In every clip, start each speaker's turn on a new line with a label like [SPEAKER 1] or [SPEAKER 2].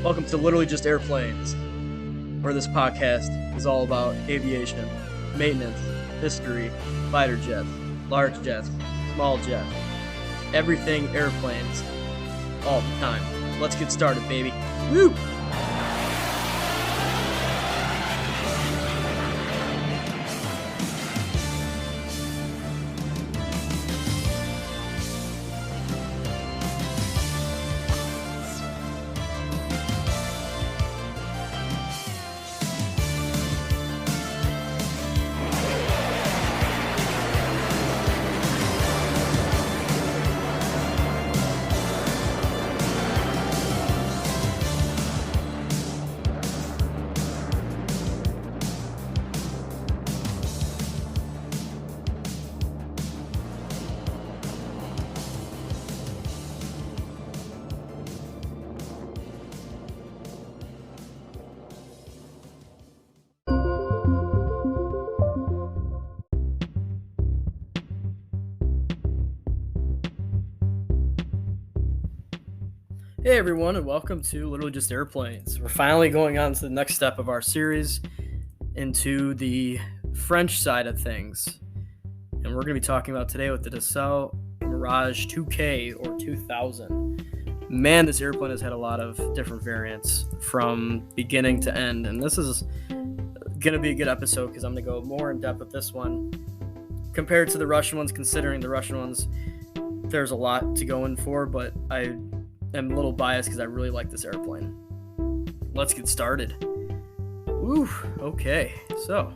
[SPEAKER 1] Welcome to Literally Just Airplanes, where this podcast is all about aviation, maintenance, history, fighter jets, large jets, small jets, everything airplanes, all the time. Let's get started, baby. Woo! Hey everyone, and welcome to Literally Just Airplanes. We're finally going on to the next step of our series into the French side of things. And we're going to be talking about today with the Dassault Mirage 2K or 2000. Man, this airplane has had a lot of different variants from beginning to end. And this is going to be a good episode because I'm going to go more in depth with this one compared to the Russian ones, considering the Russian ones, there's a lot to go in for, but I'm a little biased because I really like this airplane. Let's get started. Ooh, okay. So,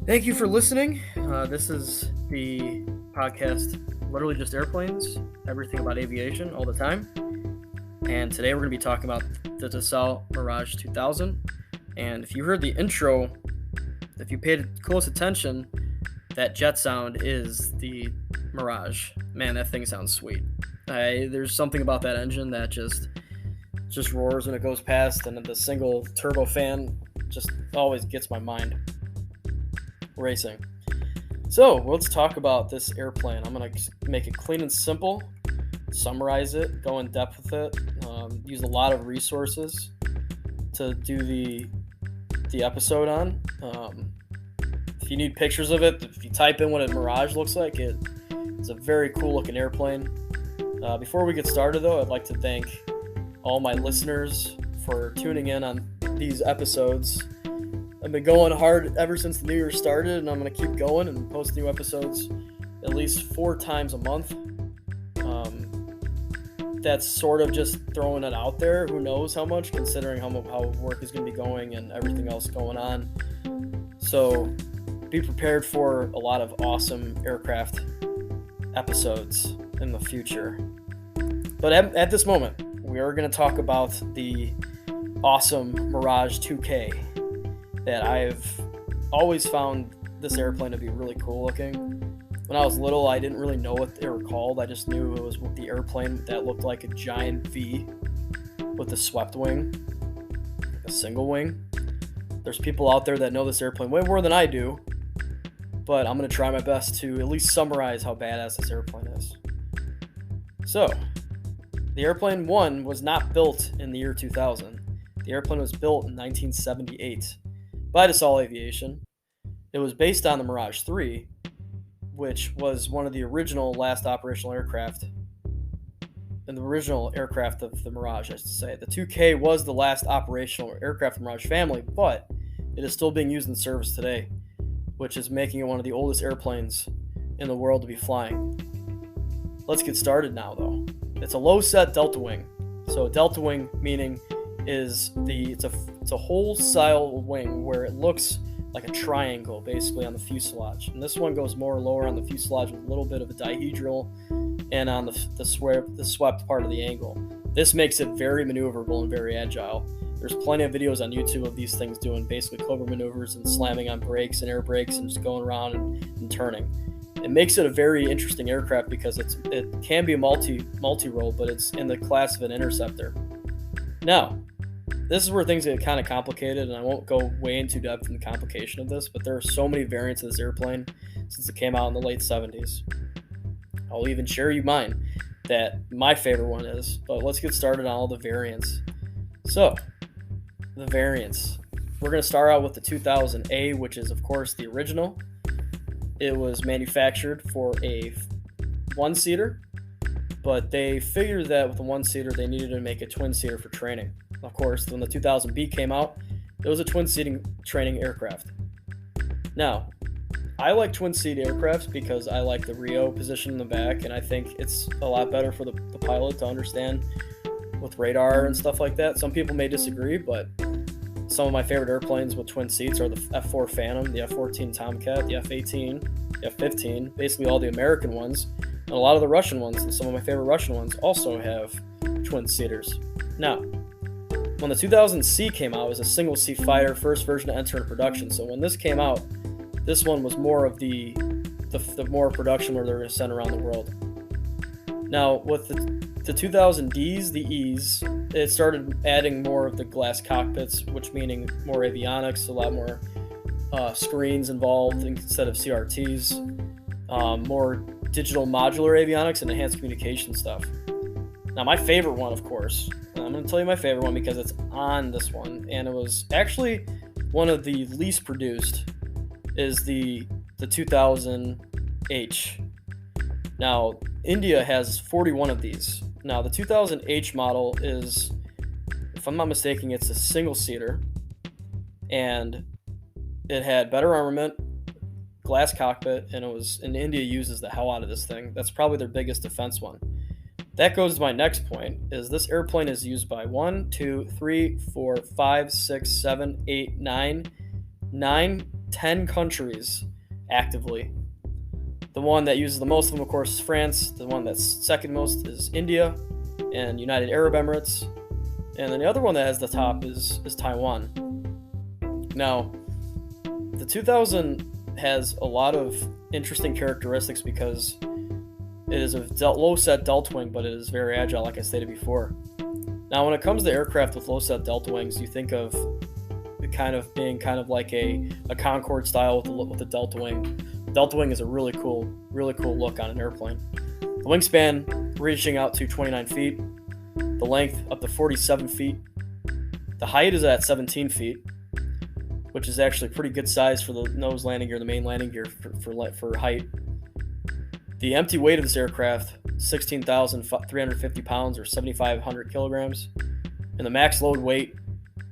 [SPEAKER 1] thank you for listening. This is the podcast, Literally Just Airplanes, everything about aviation all the time. And today we're going to be talking about the Dassault Mirage 2000. And if you heard the intro, if you paid close attention, that jet sound is the Mirage. Man, that thing sounds sweet. There's something about that engine that just roars when it goes past, and the single turbo fan just always gets my mind racing. So let's talk about this airplane. I'm going to make it clean and simple, summarize it, go in depth with it, use a lot of resources to do the episode on. If you need pictures of it, if you type in what a Mirage looks like, it's a very cool looking airplane. Before we get started, though, I'd like to thank all my listeners for tuning in on these episodes. I've been going hard ever since the new year started, and I'm going to keep going and post new episodes at least 4 times a month. That's sort of just throwing it out there. Who knows how much, considering how work is going to be going and everything else going on. So be prepared for a lot of awesome aircraft episodes in the future. But at this moment, we are going to talk about the awesome Mirage 2K that I've always found this airplane to be really cool looking. When I was little, I didn't really know what they were called. I just knew it was the airplane that looked like a giant V with a swept wing, a single wing. There's people out there that know this airplane way more than I do, but I'm going to try my best to at least summarize how badass this airplane is. So, the airplane 1 was not built in the year 2000. The airplane was built in 1978 by Dassault Aviation. It was based on the Mirage 3, which was one of the original last operational aircraft, and the original aircraft of the Mirage, I should say. The 2K was the last operational aircraft of the Mirage family, but it is still being used in service today, which is making it one of the oldest airplanes in the world to be flying. Let's get started now, though. It's a low-set delta wing. So a delta wing meaning is it's a whole style wing where it looks like a triangle basically on the fuselage. And this one goes more lower on the fuselage with a little bit of a dihedral and on the swept part of the angle. This makes it very maneuverable and very agile. There's plenty of videos on YouTube of these things doing basically cobra maneuvers and slamming on brakes and air brakes and just going around and turning. It makes it a very interesting aircraft because it can be a multi-role, but it's in the class of an interceptor. Now, this is where things get kind of complicated, and I won't go way into depth in the complication of this, but there are so many variants of this airplane since it came out in the late 70s. I'll even share you mine that my favorite one is, but let's get started on all the variants. So, the variants. We're going to start out with the 2000A, which is, of course, the original. It was manufactured for a one-seater, but they figured that with the one-seater, they needed to make a twin-seater for training. Of course, when the 2000B came out, it was a twin-seating training aircraft. Now, I like twin-seat aircrafts because I like the Rio position in the back, and I think it's a lot better for the pilot to understand with radar and stuff like that. Some people may disagree, but some of my favorite airplanes with twin seats are the F4 Phantom, the F-14 Tomcat, the F-18, the F-15, basically all the American ones, and a lot of the Russian ones, and some of my favorite Russian ones also have twin seaters. Now, when the 2000C came out, it was a single-seat fighter, first version to enter into production. So when this came out, this one was more of the more production where they're going to send around the world. Now, with the 2000Ds, the E's, it started adding more of the glass cockpits, which meaning more avionics, a lot more screens involved instead of CRTs, more digital modular avionics and enhanced communication stuff. Now, my favorite one, of course, I'm going to tell you my favorite one because it's on this one, and it was actually one of the least produced, is the 2000H. Now, India has 41 of these. Now, the 2000H model is, if I'm not mistaken, it's a single-seater, and it had better armament, glass cockpit, and India uses the hell out of this thing. That's probably their biggest defense one. That goes to my next point, is this airplane is used by 1, 2, 3, 4, 5, 6, 7, 8, 9, 10 countries actively. The one that uses the most of them, of course, is France. The one that's second most is India and United Arab Emirates. And then the other one that has the top is Taiwan. Now, the 2000 has a lot of interesting characteristics because it is a low-set delta wing, but it is very agile, like I stated before. Now, when it comes to aircraft with low-set delta wings, you think of it kind of being kind of like a Concorde style with the delta wing. Delta wing is a really cool look on an airplane. The wingspan reaching out to 29 feet, the length up to 47 feet. The height is at 17 feet, which is actually pretty good size for the nose landing gear, the main landing gear for height. The empty weight of this aircraft, 16,350 pounds or 7,500 kilograms, and the max load weight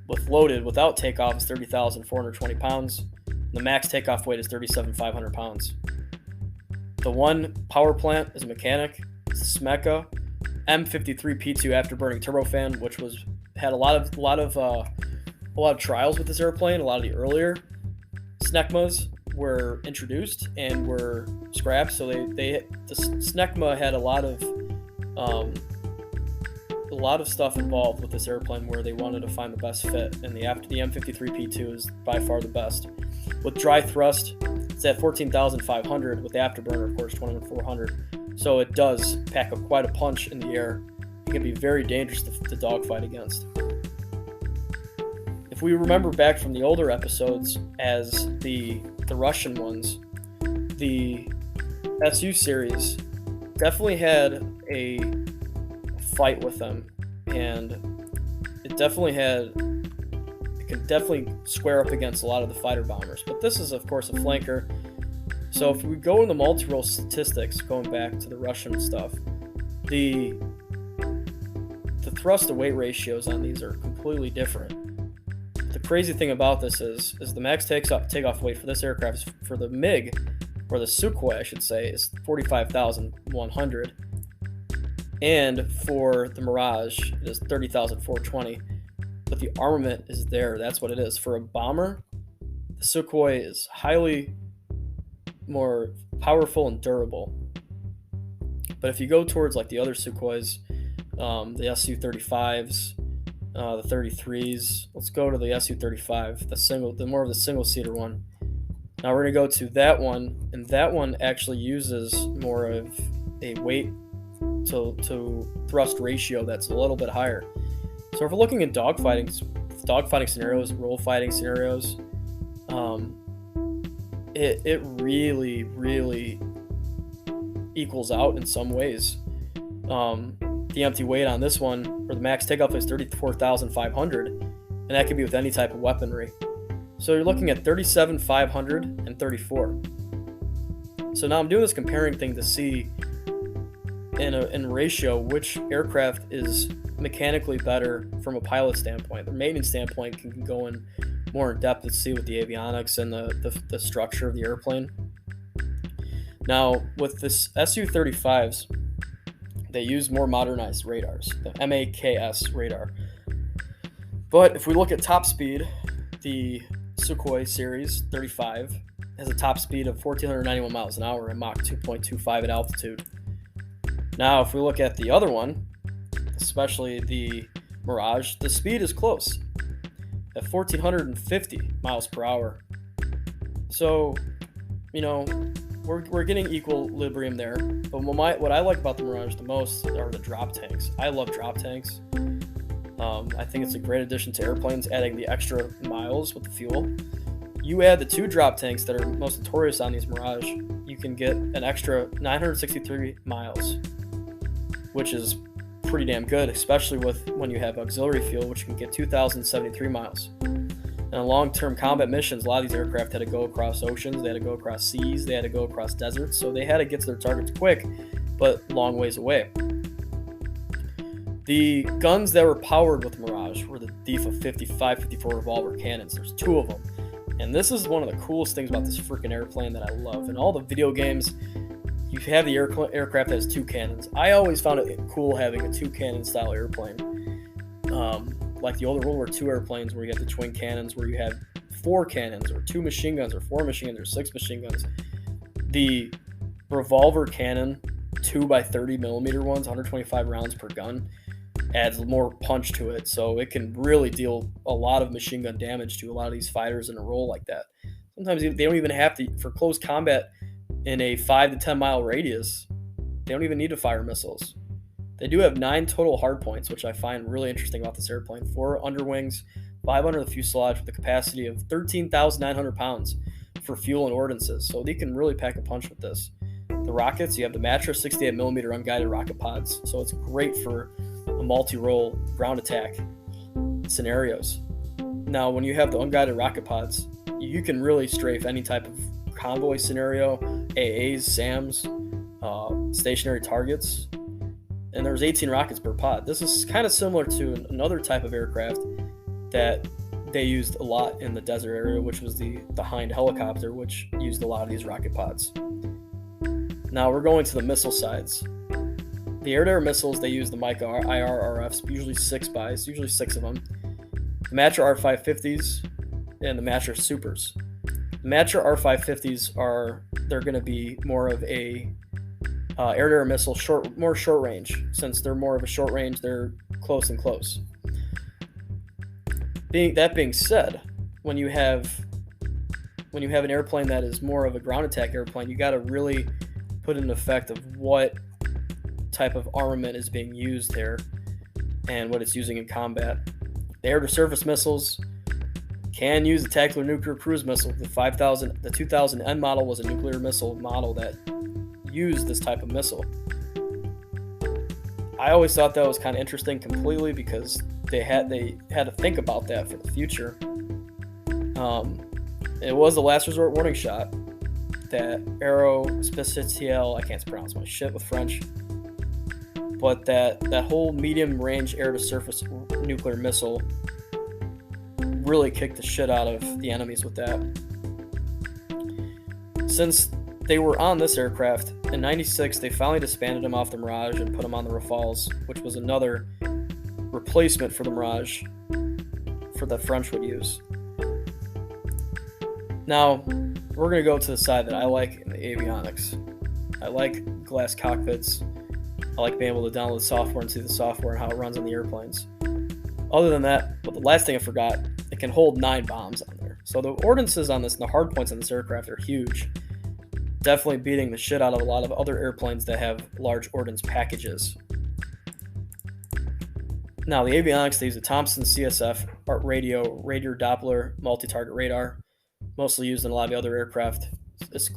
[SPEAKER 1] without takeoff is 30,420 pounds. The max takeoff weight is 37,500 pounds. The one power plant is a mechanic. It's a Smeka M53P2 afterburning turbofan, which had a lot of trials with this airplane. A lot of the earlier Snecmas were introduced and were scrapped. So the Snecma had a lot of stuff involved with this airplane where they wanted to find the best fit, and the M53P2 is by far the best. With dry thrust, it's at 14,500. With the afterburner, of course, 21,400. So it does pack up quite a punch in the air. It can be very dangerous to dogfight against. If we remember back from the older episodes, as the Russian ones, the SU series definitely had a fight with them, and it can definitely square up against a lot of the fighter bombers. But this is, of course, a flanker. So if we go into multi-role statistics, going back to the Russian stuff, the thrust to weight ratios on these are completely different. The crazy thing about this is the max takeoff weight for this aircraft, for the MiG, or the Sukhoi, I should say, is 45,100. And for the Mirage, it is 30,420. But the armament is there. That's what it is. For a bomber, the Sukhoi is highly more powerful and durable. But if you go towards like the other Sukhois, the Su-35s, the 33s, let's go to the Su-35, the more of the single-seater one. Now we're going to go to that one, and that one actually uses more of a weight to thrust ratio that's a little bit higher. So if we're looking at dogfighting scenarios, role fighting scenarios, it really, really equals out in some ways. the empty weight on this one, or the max takeoff, is 34,500, and that could be with any type of weaponry. So you're looking at 37,500 and 34. So now I'm doing this comparing thing to see in ratio which aircraft is mechanically better from a pilot standpoint. The maintenance standpoint can go in more in depth to see with the avionics and the structure of the airplane. Now, with this Su-35s, they use more modernized radars, the MAKS radar. But if we look at top speed, the Sukhoi Series 35 has a top speed of 1,491 miles an hour and Mach 2.25 at altitude. Now, if we look at the other one, especially the Mirage, the speed is close at 1,450 miles per hour. So, we're getting equilibrium there. But what I like about the Mirage the most are the drop tanks. I love drop tanks. I think it's a great addition to airplanes, adding the extra miles with the fuel. You add the 2 drop tanks that are most notorious on these Mirage, you can get an extra 963 miles, which is pretty damn good, especially when you have auxiliary fuel, which can get 2,073 miles. And in long-term combat missions, a lot of these aircraft had to go across oceans, they had to go across seas, they had to go across deserts, so they had to get to their targets quick, but long ways away. The guns that were powered with Mirage were the DIFA 55-54 revolver cannons. There's 2 of them. And this is one of the coolest things about this freaking airplane that I love. In all the video games, you have the aircraft that has 2 cannons. I always found it cool having a 2-cannon style airplane. Like the older World War II airplanes where you have the twin cannons, where you have 4 cannons, or 2 machine guns, or 4 machine guns, or 6 machine guns. The revolver cannon, 2x30 millimeter ones, 125 rounds per gun, adds more punch to it, so it can really deal a lot of machine gun damage to a lot of these fighters in a row like that. Sometimes they don't even have to, for close combat in a 5 to 10 mile radius, they don't even need to fire missiles. They do have 9 total hard points, which I find really interesting about this airplane. 4 underwings, 5 under the fuselage, with a capacity of 13,900 pounds for fuel and ordnances, so they can really pack a punch with this. The rockets, you have the Mattress 68mm unguided rocket pods, so it's great for a multi-role ground attack scenarios. Now, when you have the unguided rocket pods, you can really strafe any type of convoy scenario, AAs, SAMs, stationary targets, and there's 18 rockets per pod. This is kind of similar to another type of aircraft that they used a lot in the desert area, which was the Hind helicopter, which used a lot of these rocket pods. Now we're going to the missile sides. The air-to-air missiles, they use the Mica IR-RFs, usually 6x, usually 6 of them. The Matra R550s and the Matra Supers. The Matra R550s they're going to be more of a air-to-air missile, more short range. Since they're more of a short range, they're close and close. That being said, when you have an airplane that is more of a ground attack airplane, you got to really put into effect of what type of armament is being used there and what it's using in combat. The air-to-surface missiles can use the tactical nuclear cruise missile. The 2000N model was a nuclear missile model that used this type of missile. I always thought that was kind of interesting completely because they had to think about that for the future. It was the last resort warning shot that Aerospatiale, I can't pronounce my shit with French, but that whole medium range air to surface nuclear missile really kicked the shit out of the enemies with that. Since they were on this aircraft, in 96 they finally disbanded them off the Mirage and put them on the Rafales, which was another replacement for the Mirage for the French would use. Now, we're going to go to the side that I like in the avionics. I like glass cockpits. I like being able to download the software and see the software and how it runs on the airplanes. Other than that, but the last thing I forgot, it can hold 9 bombs on there. So the ordnances on this and the hard points on this aircraft are huge. Definitely beating the shit out of a lot of other airplanes that have large ordnance packages. Now, the avionics, they use a Thompson CSF radar Doppler multi-target radar, mostly used in a lot of the other aircraft,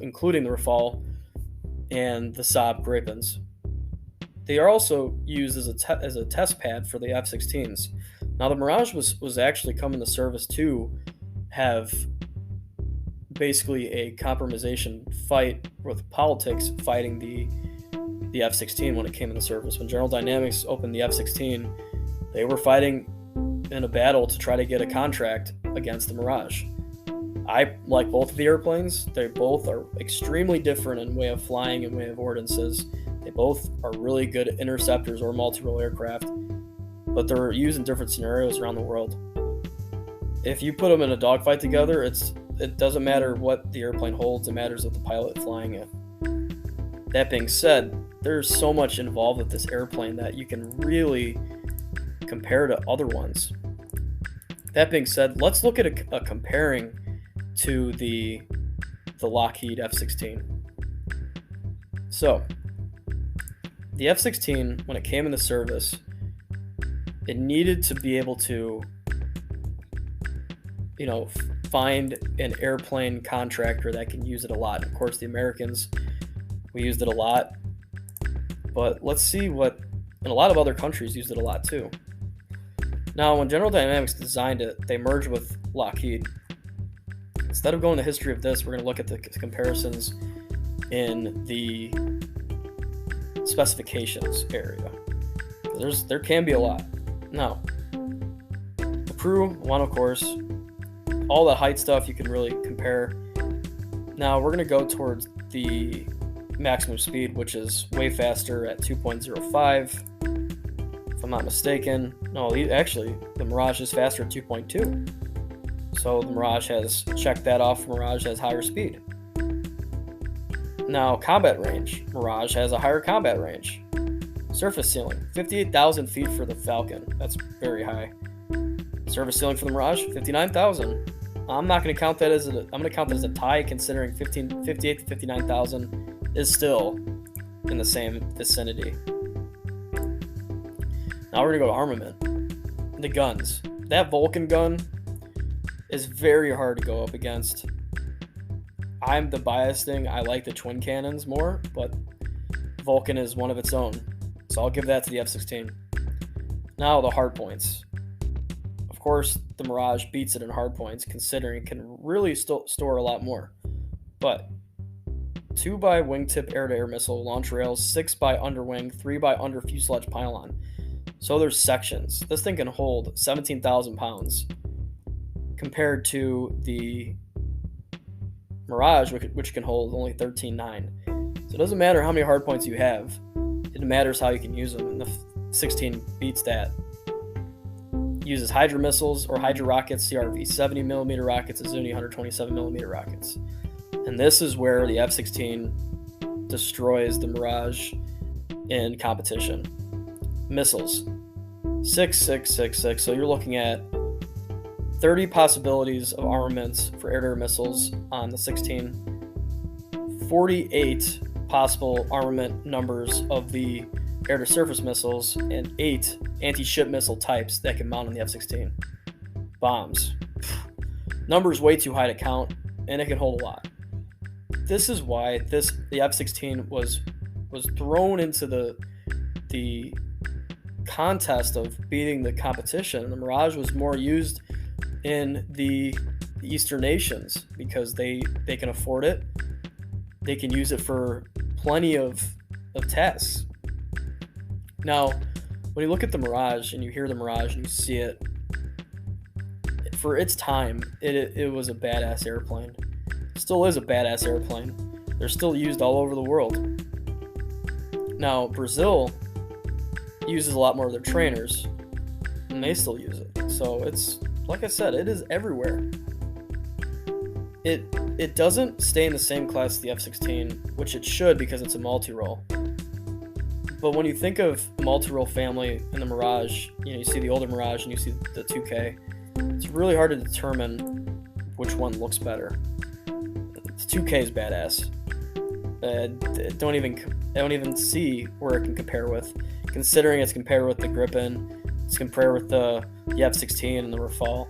[SPEAKER 1] including the Rafale and the Saab Grapens. They are also used as a test pad for the F-16s. Now, the Mirage was actually coming to service to have basically a compromisation fight with politics fighting the F-16 when it came into service. When General Dynamics opened the F-16, they were fighting in a battle to try to get a contract against the Mirage. I like both of the airplanes. They both are extremely different in way of flying and way of ordinances. They both are really good interceptors or multi-role aircraft, but they're used in different scenarios around the world. If you put them in a dogfight together, it doesn't matter what the airplane holds. It matters what the pilot flying it. That being said, there's so much involved with this airplane that you can really compare to other ones. That being said, let's look at a comparing to the Lockheed F-16. So, the F-16, when it came into service, it needed to be able to, find an airplane contractor that can use it a lot. Of course, the Americans, we used it a lot, but let's see and a lot of other countries used it a lot too. Now, when General Dynamics designed it, they merged with Lockheed. Instead of going the history of this, we're going to look at the comparisons in the specifications area. There can be a lot. Now, the crew one, of course, all the height stuff you can really compare. Now we're going to go towards the maximum speed, which is way faster at 2.05. If I'm not mistaken. No, actually, the Mirage is faster at 2.2. So the Mirage has checked that off. Mirage has higher speed. Now, combat range. Mirage has a higher combat range. Surface ceiling, 58,000 feet for the Falcon. That's very high. Surface ceiling for the Mirage, 59,000. I'm not going to count that as I'm going to count that as a tie, considering 58 to 59,000 is still in the same vicinity. Now we're going to go to armament. The guns. That Vulcan gun is very hard to go up against. I'm the biased thing. I like the twin cannons more, but Vulcan is one of its own. So I'll give that to the F-16. Now the hard points. Of course, the Mirage beats it in hard points, considering it can really store a lot more. But 2 by wingtip air-to-air missile launch rails, 6 by underwing, 3 by under fuselage pylon. So there's sections. This thing can hold 17,000 pounds compared to the Mirage, which can hold only 13.9. So it doesn't matter how many hard points you have. It matters how you can use them, and the 16 beats that. Uses Hydra missiles or Hydra rockets, CRV 70mm rockets, Azuni 127mm rockets. And this is where the F-16 destroys the Mirage in competition. Missiles. 6, 6, 6, 6. So you're looking at 30 possibilities of armaments for air-to-air missiles on the 16. 48 possible armament numbers of the air-to-surface missiles, and 8 anti-ship missile types that can mount on the F-16. Bombs. Numbers way too high to count, and it can hold a lot. This is why the F-16 was thrown into the contest of beating the competition. The Mirage was more used in the Eastern nations because they can afford it. They can use it for plenty of tasks. Now, when you look at the Mirage and you hear the Mirage and you see it, for its time, it was a badass airplane. Still is a badass airplane. They're still used all over the world. Now, Brazil uses a lot more of their trainers, and they still use it. So it's, like I said, it is everywhere. It doesn't stay in the same class as the F-16, which it should because it's a multi-role. But when you think of the multi-role family in the Mirage, you see the older Mirage and you see the 2K, it's really hard to determine which one looks better. The 2K is badass. I don't even see where it can compare with, considering it's compared with the Gripen, it's compared with the F-16 and the Rafale.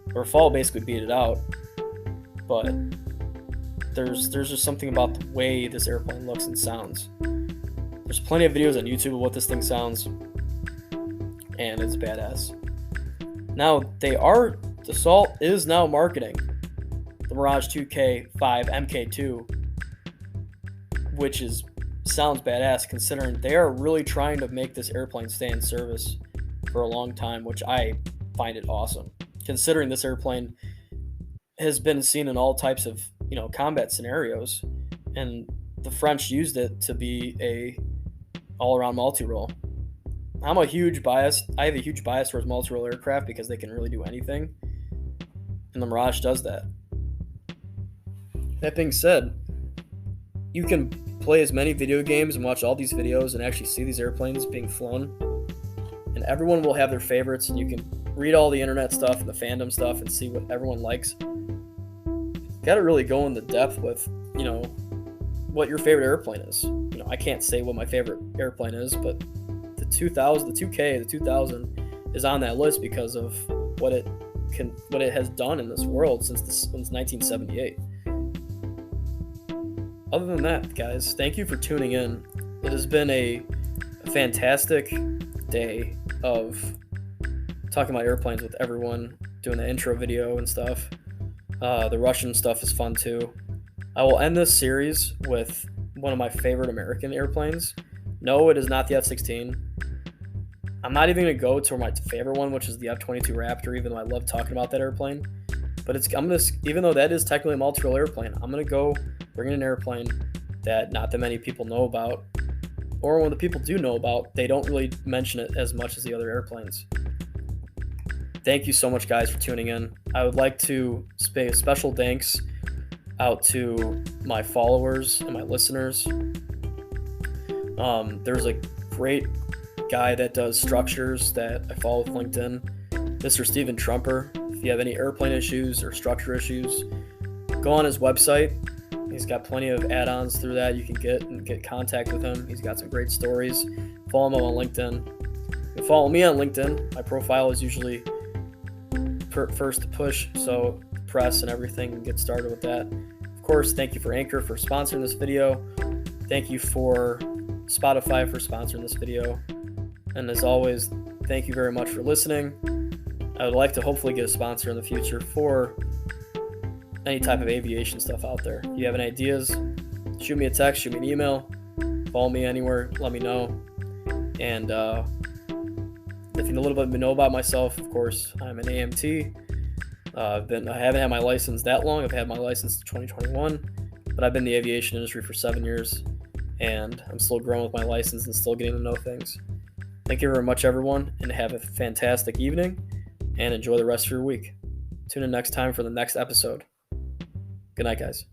[SPEAKER 1] The Rafale basically beat it out, but there's just something about the way this airplane looks and sounds. There's plenty of videos on YouTube of what this thing sounds, and it's badass. Now, Dassault is now marketing the Mirage 2K5 MK2, which sounds badass considering they are really trying to make this airplane stay in service for a long time, which I find it awesome. Considering this airplane has been seen in all types of, combat scenarios, and the French used it to be a all-around multi-role. I have a huge bias towards multi-role aircraft because they can really do anything, and the Mirage does that. That being said, you can play as many video games and watch all these videos and actually see these airplanes being flown, and everyone will have their favorites, and you can read all the internet stuff and the fandom stuff and see what everyone likes. Got to really go into depth with, what your favorite airplane is. I can't say what my favorite airplane is, but the 2000 is on that list because of what it has done in this world since 1978. Other than that, guys, thank you for tuning in. It has been a fantastic day of talking about airplanes with everyone, doing the intro video and stuff. The Russian stuff is fun too. I will end this series with one of my favorite American airplanes. No, it is not the F-16. I'm not even going to go to my favorite one, which is the F-22 Raptor, even though I love talking about that airplane. But even though that is technically a multi-role airplane, I'm going to go bring in an airplane that not that many people know about. Or when the people do know about, they don't really mention it as much as the other airplanes. Thank you so much, guys, for tuning in. I would like to say a special thanks out to my followers and my listeners. There's a great guy that does structures that I follow with LinkedIn, Mr. Steven Trumper. If you have any airplane issues or structure issues, go on his website. He's got plenty of add-ons through that you can get contact with him. He's got some great stories. Follow him on LinkedIn. You can follow me on LinkedIn. My profile is usually first to push, so press and everything and get started with that. Of course, thank you for Anchor for sponsoring this video. Thank you for Spotify for sponsoring this video. And as always, thank you very much for listening. I would like to hopefully get a sponsor in the future for any type of aviation stuff out there. If you have any ideas, shoot me a text, shoot me an email, follow me anywhere, let me know. And if you know a little bit know about myself, of course, I'm an AMT. I haven't had my license that long. I've had my license in 2021, but I've been in the aviation industry for 7 years, and I'm still growing with my license and still getting to know things. Thank you very much, everyone, and have a fantastic evening, and enjoy the rest of your week. Tune in next time for the next episode. Good night, guys.